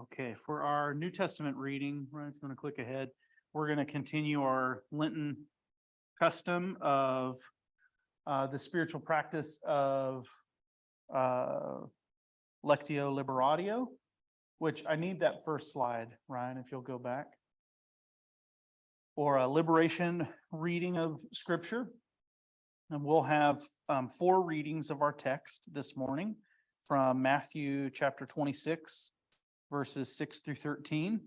Okay, for our New Testament reading, Ryan's going to click ahead. We're going to continue our Lenten custom of the spiritual practice of uh, Lectio Liberatio, which I need that first slide, Ryan, if you'll go back. Or a liberation reading of Scripture. And we'll have 4 readings of our text this morning from Matthew chapter 26, verses 6 through 13.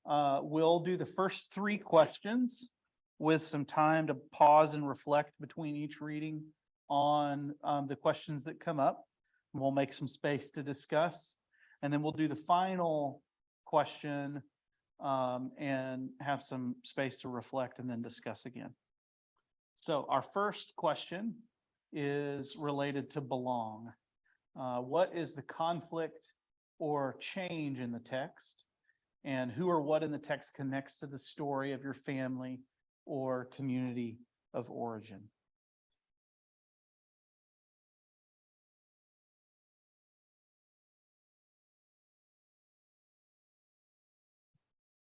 We'll do the first 3 questions with some time to pause and reflect between each reading on the questions that come up. We'll make some space to discuss. And then we'll do the final question and have some space to reflect and then discuss again. So our first question is related to belong. What is the conflict or change in the text? And who or what in the text connects to the story of your family or community of origin?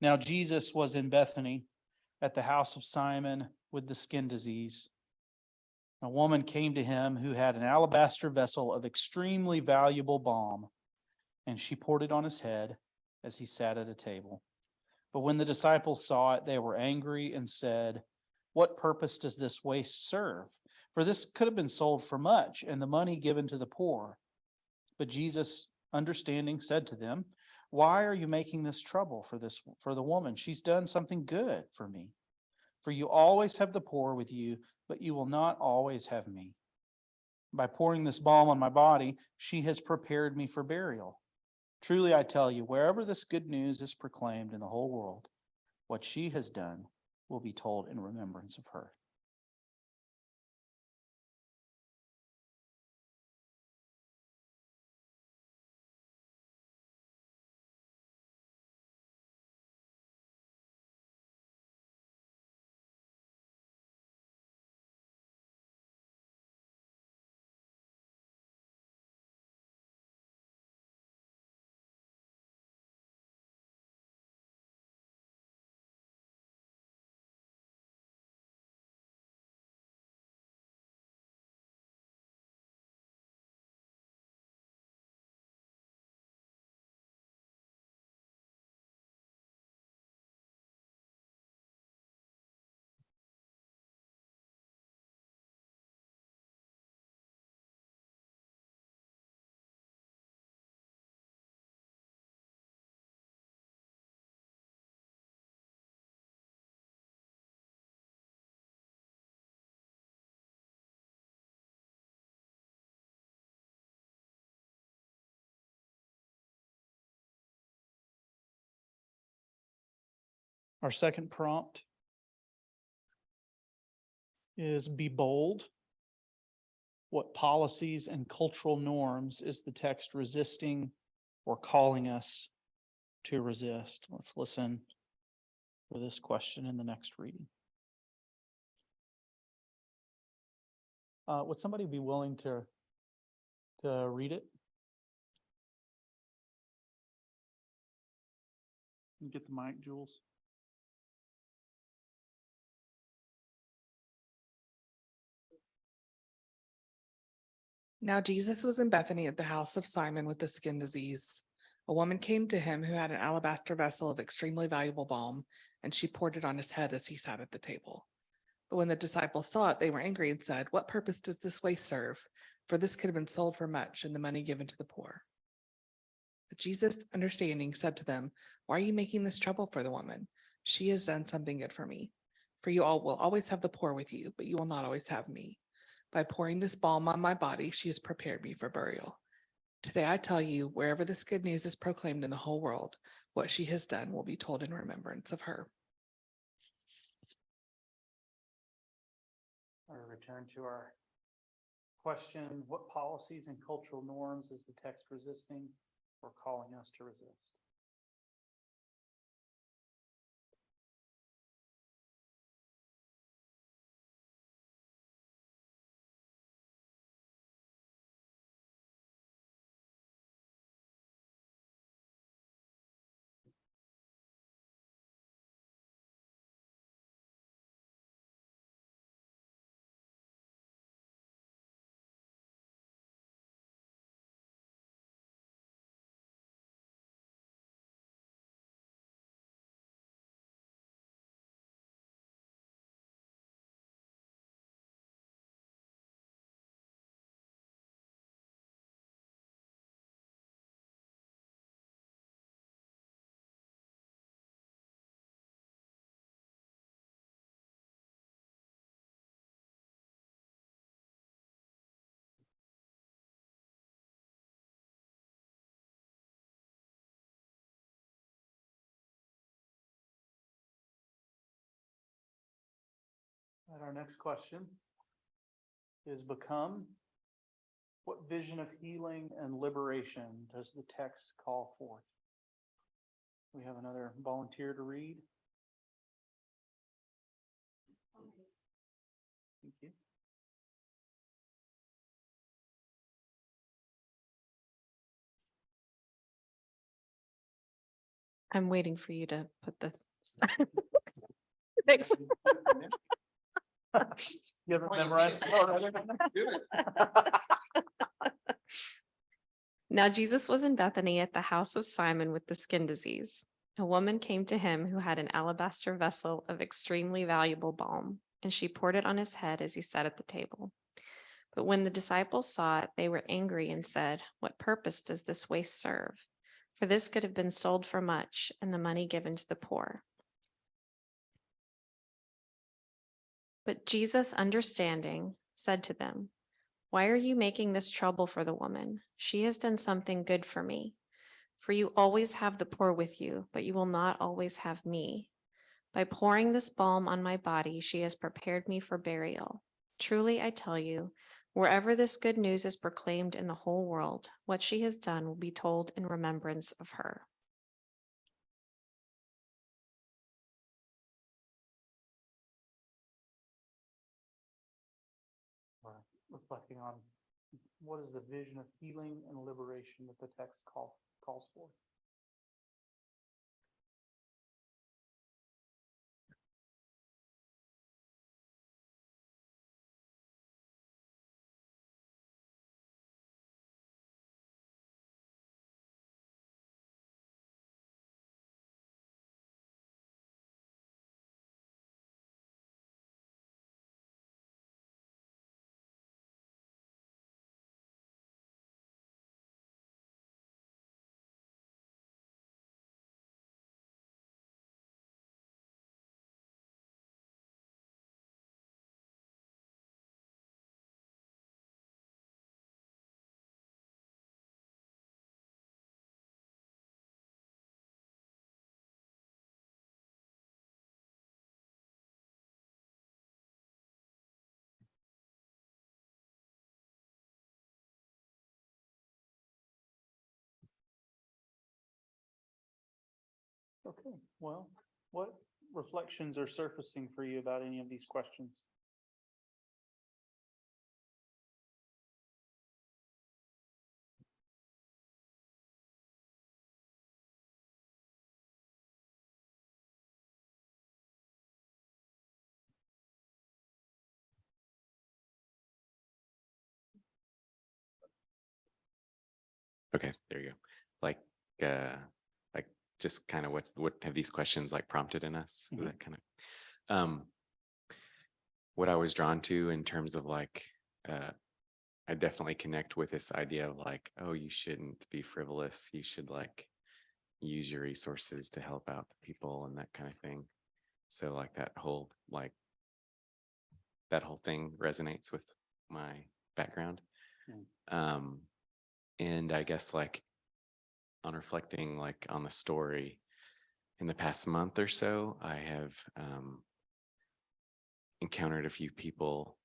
Now Jesus was in Bethany at the house of Simon with the skin disease. A woman came to him who had an alabaster vessel of extremely valuable balm, and she poured it on his head as he sat at a table. But when the disciples saw it, they were angry and said, "What purpose does this waste serve? For this could have been sold for much and the money given to the poor." But Jesus, understanding, said to them, "Why are you making this trouble for the woman? She's done something good for me. For you always have the poor with you, but you will not always have me. By pouring this balm on my body, she has prepared me for burial. Truly, I tell you, wherever this good news is proclaimed in the whole world, what she has done will be told in remembrance of her." Our second prompt is be bold. What policies and cultural norms is the text resisting or calling us to resist? Let's listen for this question in the next reading. Would somebody be willing to read it? You get the mic, Jules. Now Jesus was in Bethany at the house of Simon with the skin disease. A woman came to him who had an alabaster vessel of extremely valuable balm, and she poured it on his head as he sat at the table. But when the disciples saw it, they were angry and said, "What purpose does this waste serve? For this could have been sold for much and the money given to the poor." But Jesus, understanding, said to them, "Why are you making this trouble for the woman? She has done something good for me. For you all will always have the poor with you, but you will not always have me. By pouring this balm on my body, she has prepared me for burial. Today I tell you, wherever this good news is proclaimed in the whole world, what she has done will be told in remembrance of her." I'll return to our question. What policies and cultural norms is the text resisting or calling us to resist? And our next question is become, what vision of healing and liberation does the text call forth? We have another volunteer to read. Thank you. I'm waiting for you to put the next. You haven't memorized it already? Now Jesus was in Bethany at the house of Simon with the skin disease. A woman came to him who had an alabaster vessel of extremely valuable balm, and she poured it on his head as he sat at the table. But when the disciples saw it, they were angry and said, "What purpose does this waste serve? For this could have been sold for much and the money given to the poor." But Jesus, understanding, said to them, "Why are you making this trouble for the woman? She has done something good for me. For you always have the poor with you, but you will not always have me. By pouring this balm on my body, she has prepared me for burial. Truly, I tell you, wherever this good news is proclaimed in the whole world, what she has done will be told in remembrance of her." We're reflecting on what is the vision of healing and liberation that the text calls for. Okay, well, what reflections are surfacing for you about any of these questions? Okay, there you go. Like, like just kind of what have these questions like prompted in us? Is that kind of what I was drawn to in terms of like, I definitely connect with this idea of like, oh, you shouldn't be frivolous. You should like use your resources to help out the people and that kind of thing. So like that whole thing resonates with my background. And I guess like on reflecting like on the story in the past month or so, I have encountered a few people.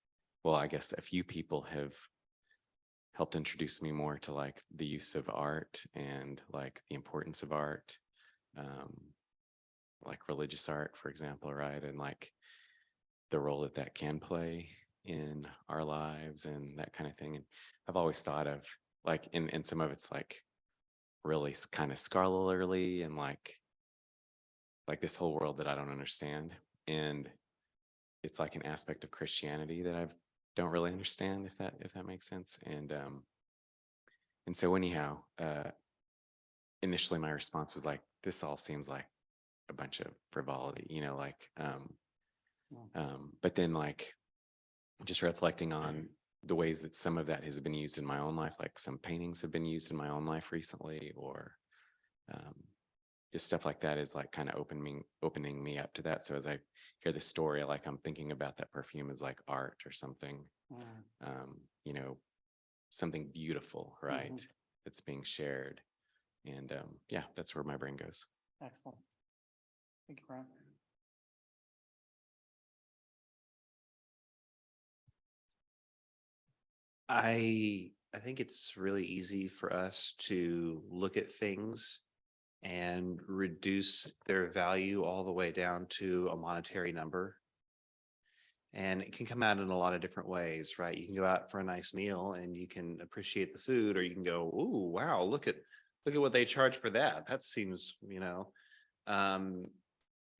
Well, I guess a few people have helped introduce me more to like the use of art and like the importance of art, like religious art, for example, right? And like the role that that can play in our lives and that kind of thing. And I've always thought of like, in some of it's like really kind of scholarly and like this whole world that I don't understand. And it's like an aspect of Christianity that I don't really understand, if that makes sense. And so anyhow, initially my response was like, this all seems like a bunch of frivolity, you know, like, but then like just reflecting on the ways that some of that has been used in my own life, like some paintings have been used in my own life recently, or just stuff like that is like kind of opening me up to that. So as I hear the story, like I'm thinking about that perfume as like art or something, you know, something beautiful, right? That's being shared. And yeah, that's where my brain goes. Excellent. Thank you, Brian. I think it's really easy for us to look at things and reduce their value all the way down to a monetary number. And it can come out in a lot of different ways, right? You can go out for a nice meal and you can appreciate the food, or you can go, "Ooh, wow, look at what they charge for that. That seems, um,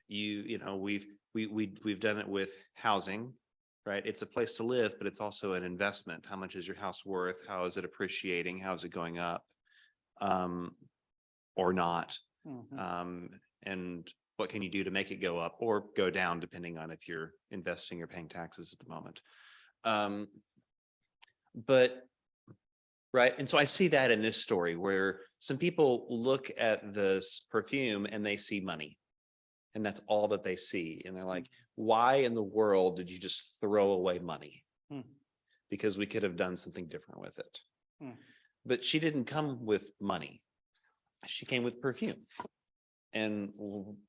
we've done it with housing, right? It's a place to live, but it's also an investment. How much is your house worth? How is it appreciating? How is it going up? Or not? And what can you do to make it go up or go down, depending on if you're investing or paying taxes at the moment. But right. And so I see that in this story where some people look at this perfume and they see money. And that's all that they see. And they're like, why in the world did you just throw away money? Because we could have done something different with it. But she didn't come with money. She came with perfume. And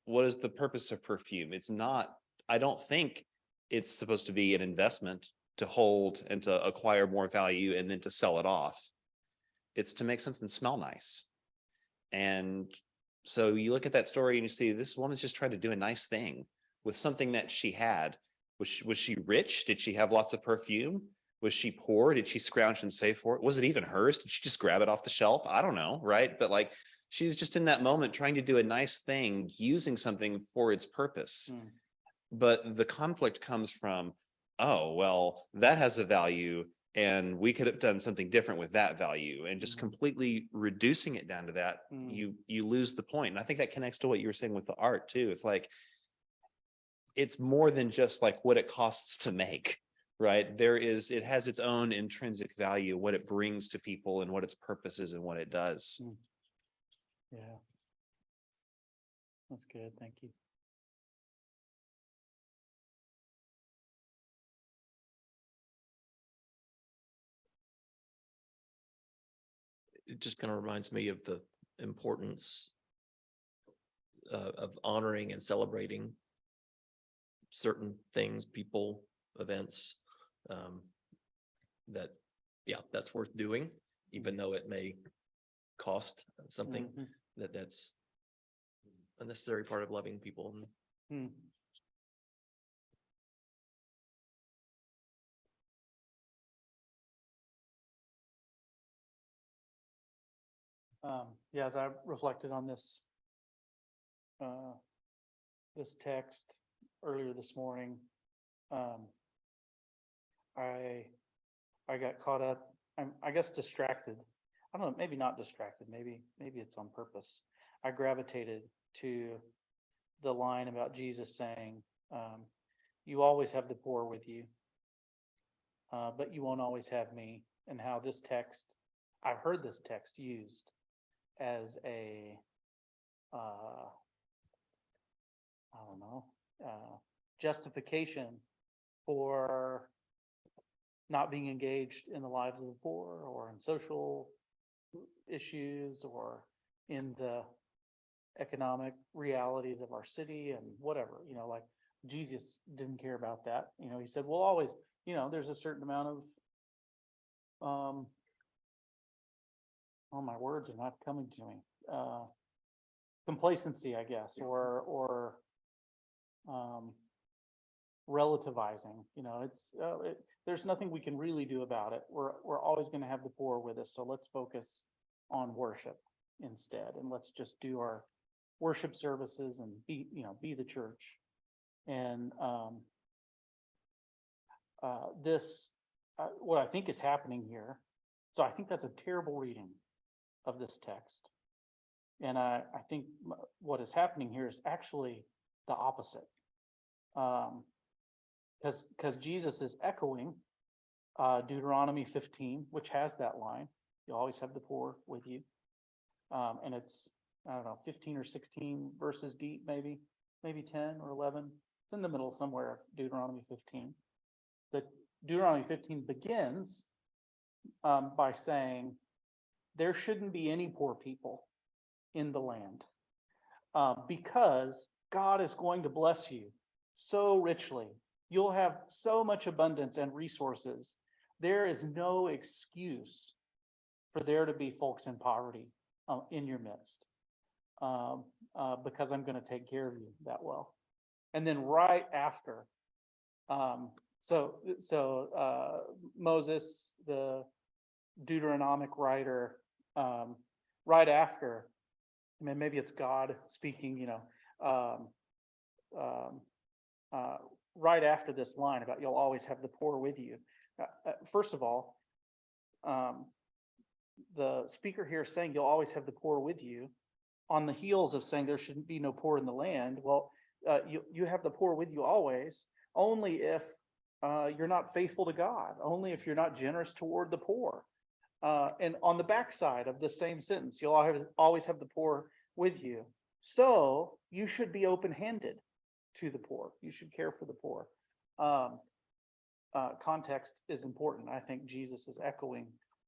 what is the purpose of perfume? It's not, I don't think it's supposed to be an investment to hold and to acquire more value and then to sell it off. It's to make something smell nice. And so you look at that story and you see this woman's just trying to do a nice thing with something that she had. Was she rich? Did she have lots of perfume? Was she poor? Did she scrounge and save for it? Was it even hers? Did she just grab it off the shelf? I don't know, right? But like, she's just in that moment trying to do a nice thing, using something for its purpose. But the conflict comes from, oh, well, that has a value and we could have done something different with that value, and just completely reducing it down to that, you lose the point. And I think that connects to what you were saying with the art too. It's like, it's more than just like what it costs to make, right? It has its own intrinsic value, what it brings to people and what its purpose is and what it does. Yeah. That's good. Thank you. It just kind of reminds me of the importance of honoring and celebrating certain things, people, events, that, yeah, that's worth doing, even though it may cost something. That's a necessary part of loving people. Yeah, as I reflected on this text earlier this morning, I got caught up, I guess distracted. I don't know, maybe not distracted, maybe it's on purpose. I gravitated to the line about Jesus saying, you always have the poor with you, but you won't always have me. And how this text, I've heard this text used as a, justification for not being engaged in the lives of the poor or in social issues or in the economic realities of our city and whatever, like Jesus didn't care about that. He said, we'll always, there's a certain amount of, oh, my words are not coming to me. Complacency, I guess, or relativizing. There's nothing we can really do about it. We're always going to have the poor with us. So let's focus on worship instead, and let's just do our worship services and be the church. And what I think is happening here. So I think that's a terrible reading of this text. And I think what is happening here is actually the opposite. Because Jesus is echoing Deuteronomy 15, which has that line, you always have the poor with you. And it's, I don't know, 15 or 16 verses deep, maybe 10 or 11. It's in the middle somewhere of Deuteronomy 15. But Deuteronomy 15 begins by saying, there shouldn't be any poor people in the land, because God is going to bless you so richly. You'll have so much abundance and resources there is no excuse for there to be folks in poverty in your midst. Because I'm going to take care of you that well. And then right after, Moses, the Deuteronomic writer, right after, I mean, maybe it's God speaking, right after this line about you'll always have the poor with you. First of all, the speaker here is saying you'll always have the poor with you on the heels of saying there shouldn't be no poor in the land. Well, you have the poor with you always, only if you're not faithful to God, only if you're not generous toward the poor. And on the backside of the same sentence, you'll always have the poor with you. So you should be open-handed to the poor. You should care for the poor. Context is important. I think Jesus is echoing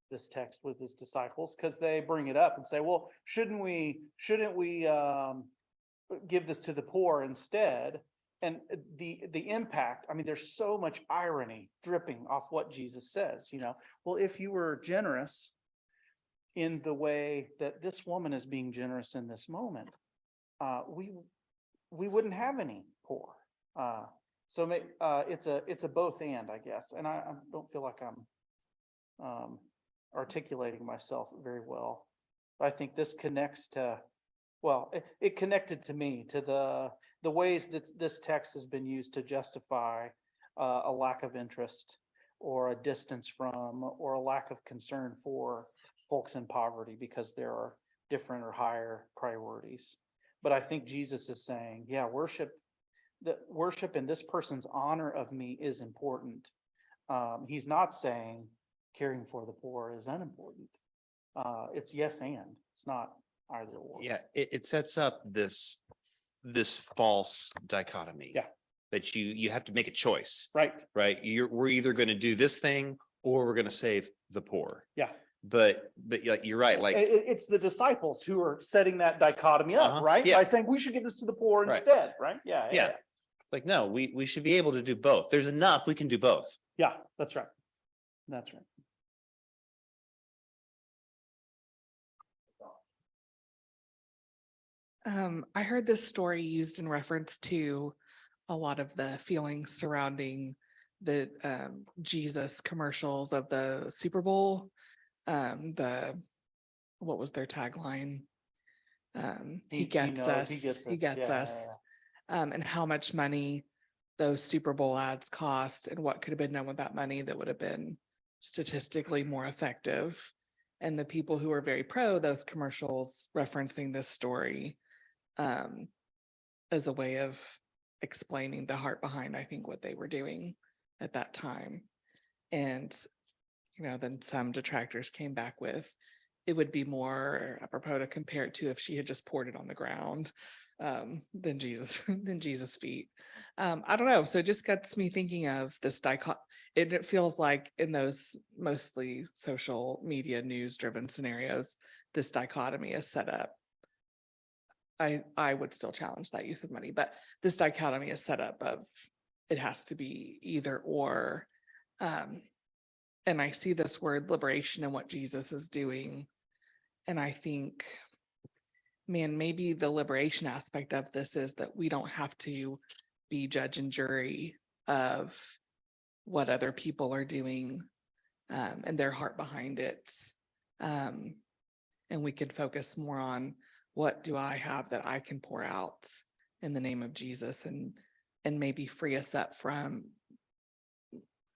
this text with his disciples because they bring it up and say, well, shouldn't we give this to the poor instead? And the impact, I mean, there's so much irony dripping off what Jesus says, well, if you were generous in the way that this woman is being generous in this moment, we wouldn't have any poor. So it's a both and, I guess. And I don't feel like I'm articulating myself very well. I think this connects to, well, it connected to me to the ways that this text has been used to justify a lack of interest or a distance from or a lack of concern for folks in poverty because there are different or higher priorities. But I think Jesus is saying, yeah, worship in this person's honor of me is important. He's not saying caring for the poor is unimportant. It's yes and it's not either or. Yeah, it sets up this false dichotomy. Yeah. That you have to make a choice. Right. Right. We're either going to do this thing or we're going to save the poor. Yeah. But you're right. Like It's the disciples who are setting that dichotomy up, right? Yeah. By saying we should give this to the poor Right. instead, right? Yeah. Yeah. It's like, no, we should be able to do both. There's enough we can do both. Yeah, that's right. That's right. I heard this story used in reference to a lot of the feelings surrounding the Jesus commercials of the Super Bowl. What was their tagline? He gets us. He gets us. And how much money those Super Bowl ads cost and what could have been done with that money that would have been statistically more effective. And the people who are very pro those commercials referencing this story as a way of explaining the heart behind, I think, what they were doing at that time. And, then some detractors came back with, it would be more apropos to compare it to if she had just poured it on the ground than Jesus' feet. I don't know. So it just gets me thinking of this dichotomy. It feels like in those mostly social media news driven scenarios, this dichotomy is set up. I would still challenge that use of money, but this dichotomy is set up of it has to be either or. And I see this word liberation and what Jesus is doing. And I think, man, maybe the liberation aspect of this is that we don't have to be judge and jury of what other people are doing and their heart behind it. And we could focus more on what do I have that I can pour out in the name of Jesus and maybe free us up from,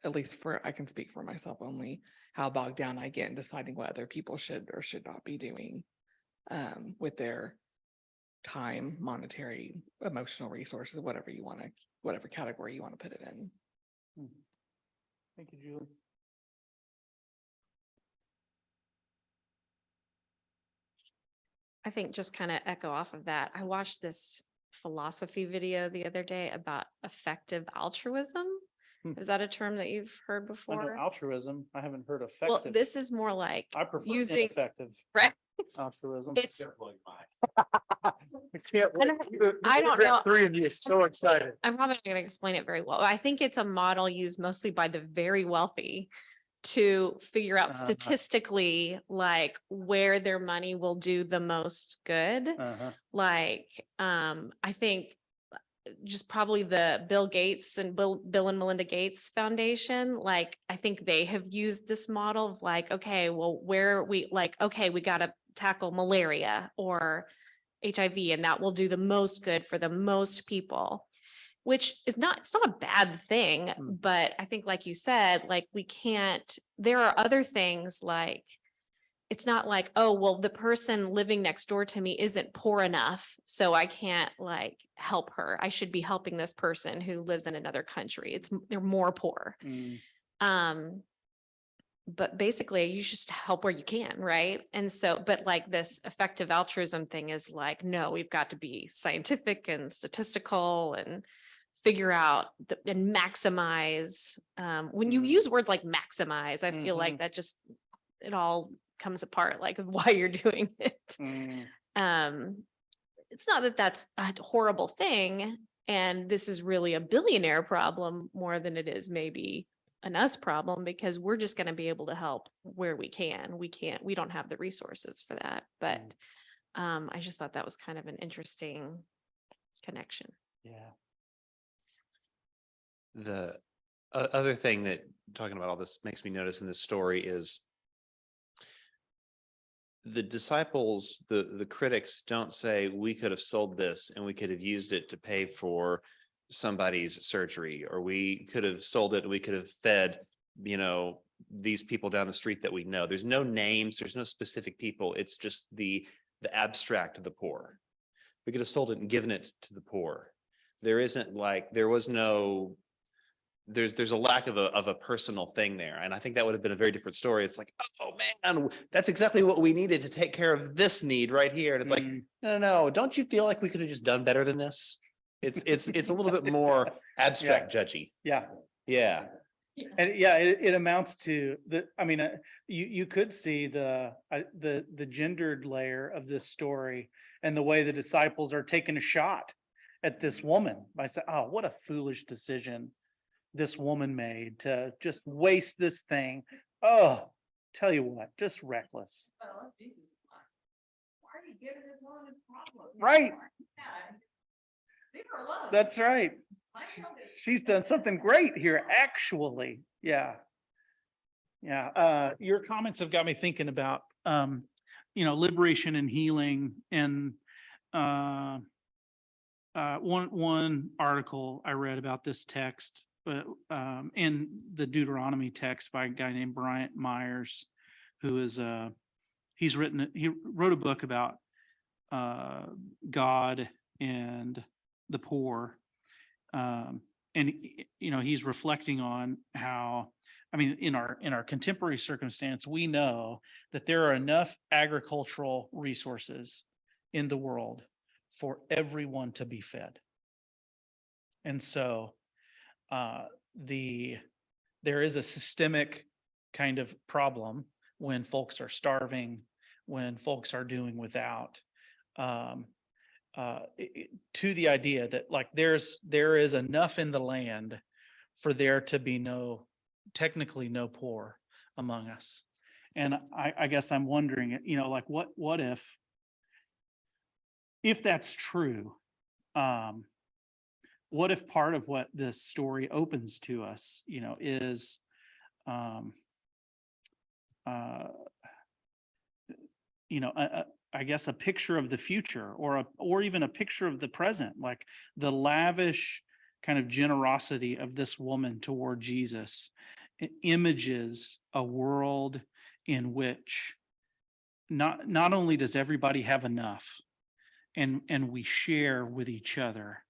at least I can speak for myself only, how bogged down I get in deciding what other people should or should not be doing with their time, monetary, emotional resources, whatever category you want to put it in. Thank you, Julie. I think just kind of echo off of that. I watched this philosophy video the other day about effective altruism. Is that a term that you've heard I know before? altruism. I haven't heard Well, effective. this is more like I prefer using- ineffective right. altruism. It's, I can't wait. I don't know. Three of you so excited. I'm probably not going to explain it very well. I think it's a model used mostly by the very wealthy to figure out Uh-huh. statistically like where their money will do the most good. Like, I think just probably the Bill Gates and Bill and Melinda Gates Foundation, like, I think they have used this model of like, okay, well, where we like, okay, we got to tackle malaria or HIV, and that will do the most good for the most people, which is not, it's not a bad thing. But I think, like you said, like we can't, there are other things like, it's not like, oh, well, the person living next door to me isn't poor enough, so I can't like help her. I should be helping this person who lives in another country. They're more poor. But basically you just help where you can, right? And so, but like this effective altruism thing is like, no, we've got to be scientific and statistical and figure out and maximize. When you use words like maximize, I feel like that just, it all comes apart, like why you're doing it. It's not that that's a horrible thing, and this is really a billionaire problem more than it is maybe an us problem, because we're just going to be able to help where we can. We don't have the resources for that. But I just thought that was kind of an interesting connection. Yeah. The other thing that talking about all this makes me notice in this story is the disciples, the critics don't say we could have sold this and we could have used it to pay for somebody's surgery, or we could have sold it and we could have fed, these people down the street that we know. There's no names, there's no specific people. It's just the abstract of the poor. We could have sold it and given it to the poor. There's a lack of a personal thing there. And I think that would have been a very different story. It's like, oh man, that's exactly what we needed to take care of this need right here. And it's like, no, don't you feel like we could have just done better than this? It's a little bit more abstract, judgy. Yeah. Yeah. And it amounts to you could see the gendered layer of this story and the way the disciples are taking a shot at this woman by saying, oh, what a foolish decision this woman made to just waste this thing. Oh, tell you what, just reckless. Why are you giving this woman a problem? Right. Leave her alone. That's right. She's done something great here, actually. Yeah. Your comments have got me thinking about, liberation and healing. And one article I read about this text, in the Deuteronomy text by a guy named Bryant Myers, who is he wrote a book about God and the poor. And he's reflecting on how, in our contemporary circumstance, we know that there are enough agricultural resources in the world for everyone to be fed. And so there is a systemic kind of problem when folks are starving, when folks are doing without, to the idea that like there is enough in the land for there to be technically no poor among us. And I guess I'm wondering, like what if that's true, what if part of what this story opens to us, is I guess a picture of the future, or even a picture of the present, like the lavish kind of generosity of this woman toward Jesus. It images a world in which not only does everybody have enough and we share with each other,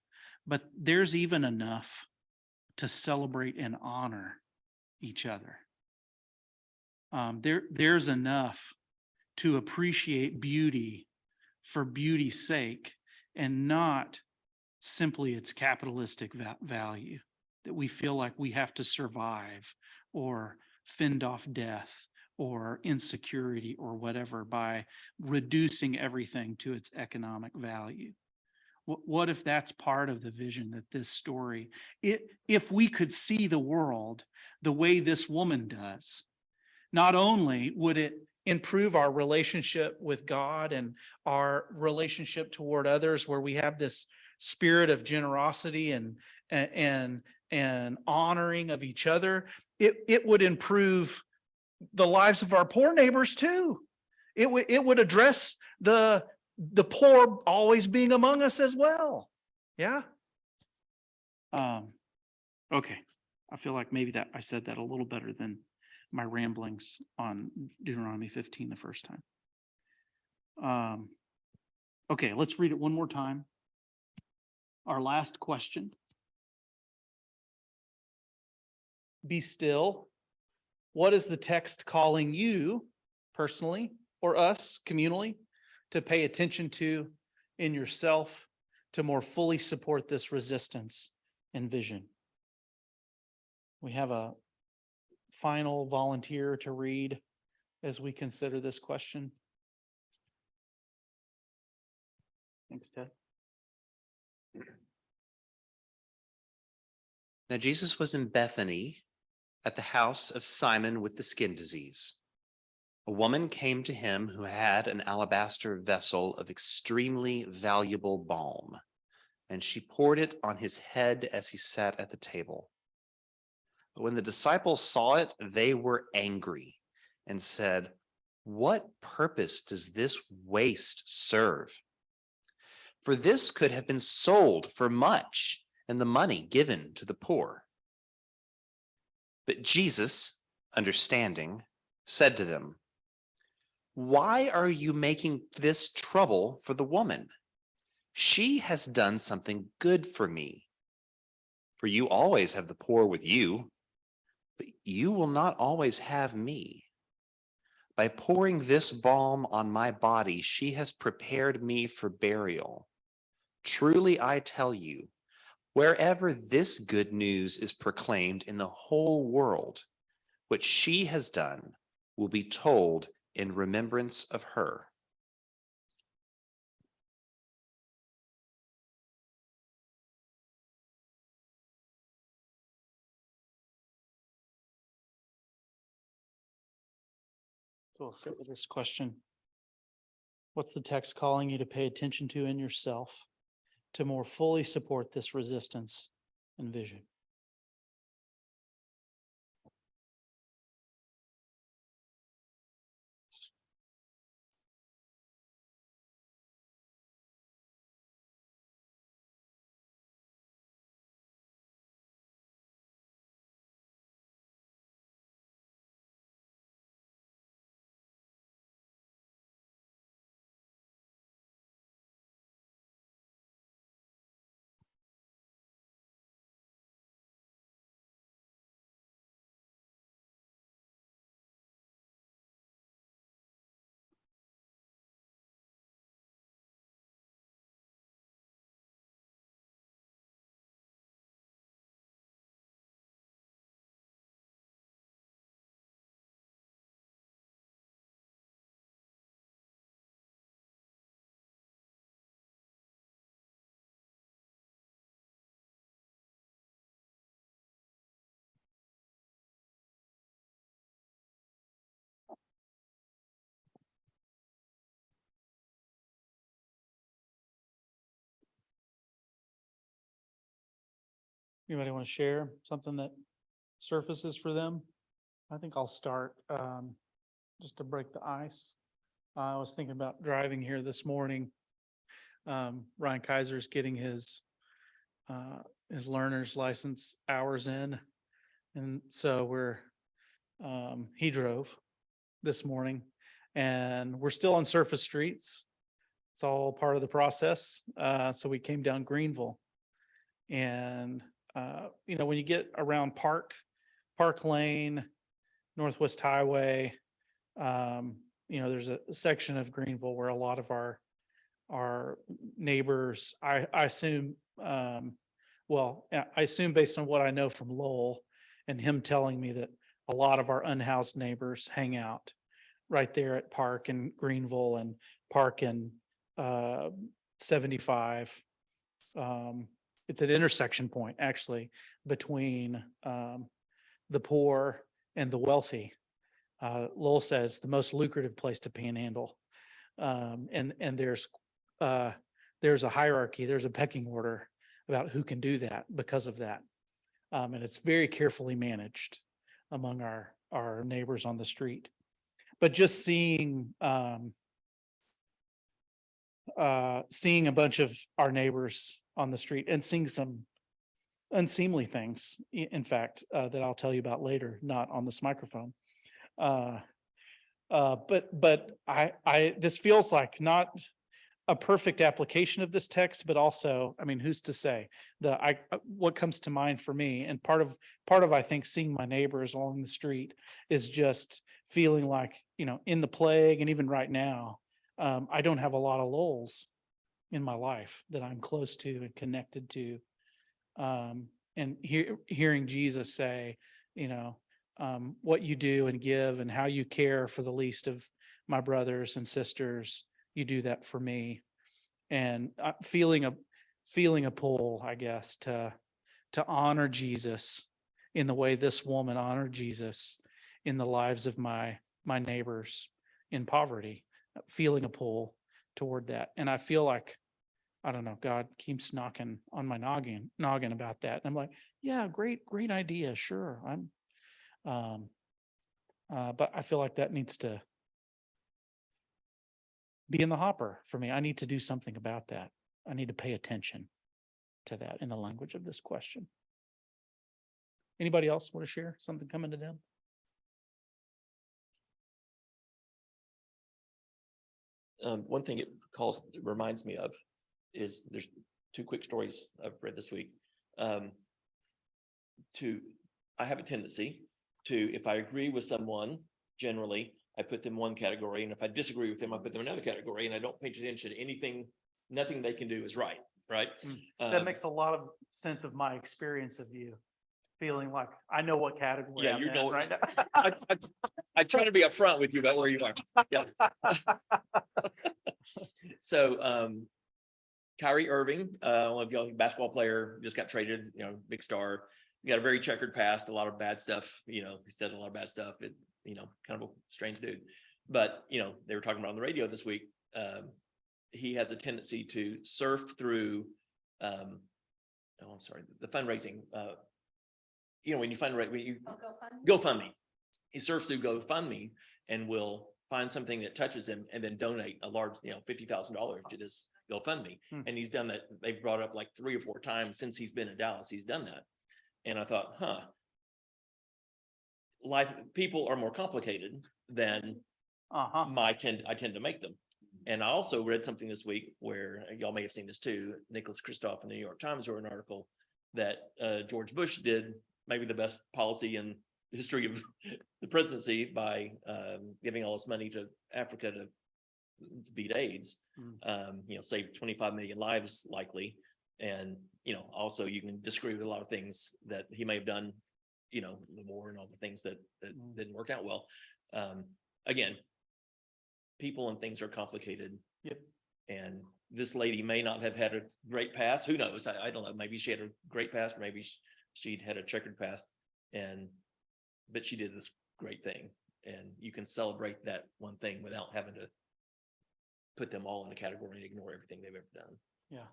but there's even enough to celebrate and honor each other. There's enough to appreciate beauty for beauty's sake, and not simply its capitalistic value, that we feel like we have to survive or fend off death or insecurity or whatever by reducing everything to its economic value. What if that's part of the vision that this story, if we could see the world the way this woman does, not only would it improve our relationship with God and our relationship toward others, where we have this spirit of generosity and honoring of each other, it would improve the lives of our poor neighbors too. It would address the poor always being among us as well. Yeah. Okay. I feel like maybe that I said that a little better than my ramblings on Deuteronomy 15 the first time. Okay, let's read it one more time. Our last question. Be still. What is the text calling you personally or us communally to pay attention to in yourself to more fully support this resistance and vision? We have a final volunteer to read as we consider this question. Thanks, Ted. Now Jesus was in Bethany at the house of Simon with the skin disease. A woman came to him who had an alabaster vessel of extremely valuable balm, and she poured it on his head as he sat at the table. But when the disciples saw it, they were angry and said, "What purpose does this waste serve? For this could have been sold for much and the money given to the poor." But Jesus, understanding, said to them, "Why are you making this trouble for the woman? She has done something good for me. For you always have the poor with you, but you will not always have me. By pouring this balm on my body, she has prepared me for burial. Truly, I tell you, wherever this good news is proclaimed in the whole world, what she has done will be told in remembrance of her." So we'll sit with this question. What's the text calling you to pay attention to in yourself to more fully support this resistance and vision? Anybody want to share something that surfaces for them? I think I'll start just to break the ice. I was thinking about driving here this morning. Ryan Kiser's getting his learner's license hours in. And so he drove this morning and we're still on surface streets. It's all part of the process. So we came down Greenville and when you get around Park Lane, Northwest Highway, there's a section of Greenville where a lot of our neighbors, I assume, I assume based on what I know from Lowell and him telling me that a lot of our unhoused neighbors hang out right there at Park and Greenville and Park and 75. It's an intersection point actually between the poor and the wealthy. Lowell says the most lucrative place to panhandle. And there's a hierarchy, there's a pecking order about who can do that because of that. And it's very carefully managed among our neighbors on the street. But just seeing a bunch of our neighbors on the street and seeing some unseemly things, in fact, that I'll tell you about later, not on this microphone. But this feels like not a perfect application of this text, but also, I mean, who's to say? What comes to mind for me, and part of I think seeing my neighbors along the street is just feeling like, in the plague and even right now, I don't have a lot of lulls in my life that I'm close to and connected to. And hearing Jesus say, what you do and give and how you care for the least of my brothers and sisters, you do that for me. And feeling a pull, I guess, to honor Jesus in the way this woman honored Jesus in the lives of my neighbors in poverty, feeling a pull toward that. And I feel like, I don't know, God keeps knocking on my noggin about that. And I'm like, yeah, great idea. Sure. But I feel like that needs to be in the hopper for me. I need to do something about that. I need to pay attention to that in the language of this question. Anybody else want to share something coming to them? One thing it reminds me of is there's two quick stories I've read this week. I have a tendency to, if I agree with someone, generally, I put them in one category, and if I disagree with them, I put them in another category, and I don't pay attention to anything. Nothing they can do is right. That makes a lot of sense of my experience of you, feeling like I know what category. Yeah, I'm you in know, right now. I try to be upfront with you about where you are. Yeah. So, Kyrie Irving, one of y'all, basketball player, just got traded, big star. He got a very checkered past, a lot of bad stuff, he said a lot of bad stuff. Kind of a strange dude. But, they were talking about on the radio this week. He has a tendency to surf through, the fundraising, when you fundraise, GoFundMe. He surfs through GoFundMe and will find something that touches him and then donate a large, $50,000 to this GoFundMe. And he's done that. They've brought up like 3 or 4 times since he's been in Dallas. He's done that. And I thought, people are more complicated than I tend to make them. And I also read something this week where y'all may have seen this too. Nicholas Kristof in the New York Times wrote an article that George Bush did maybe the best policy in the history of the presidency by giving all this money to Africa to beat AIDS, save 25 million lives likely. And, also you can disagree with a lot of things that he may have done, the war and all the things that didn't work out well. Again, people and things are complicated. Yep. And this lady may not have had a great past. Who knows? I don't know. Maybe she had a great past. Maybe she'd had a checkered past, but she did this great thing. And you can celebrate that one thing without having to put them all in a category and ignore everything they've ever done. Yeah.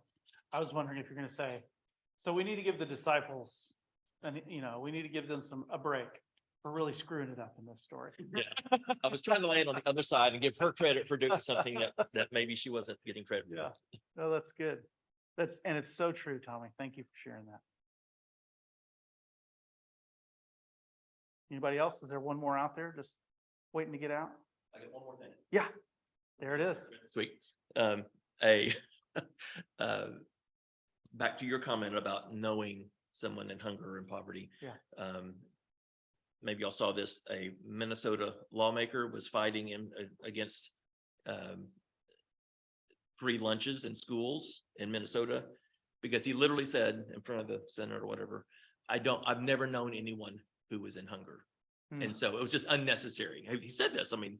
I was wondering if you're going to say, so we need to give the disciples, and we need to give them a break for really screwing it up in this story. Yeah. I was trying to land on the other side and give her credit for doing something that maybe she wasn't getting credit for. Yeah. No, that's good. And it's so true, Tommy. Thank you for sharing that. Anybody else? Is there one more out there just waiting to get out? I got one more thing. Yeah, there it is. Sweet. Back to your comment about knowing someone in hunger and poverty. Yeah. Maybe y'all saw this. A Minnesota lawmaker was fighting against free lunches in schools in Minnesota because he literally said in front of the Senate or whatever, I've never known anyone who was in hunger. And so it was just unnecessary. He said this. I mean,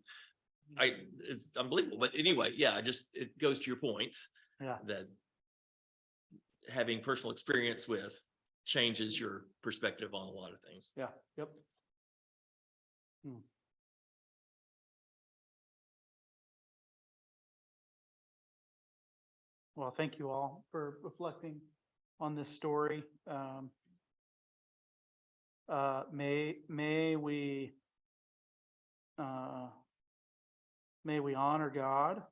it's unbelievable. But anyway, yeah, it goes to your point. Yeah. That having personal experience with changes your perspective on a lot of things. Yeah. Yep. Well, thank you all for reflecting on this story. May we honor God,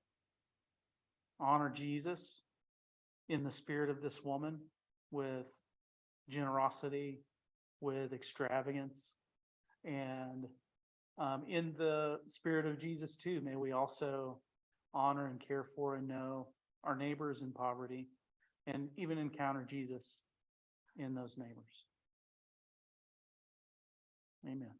honor Jesus in the spirit of this woman with generosity, with extravagance, and in the spirit of Jesus too, may we also honor and care for and know our neighbors in poverty and even encounter Jesus in those neighbors. Amen.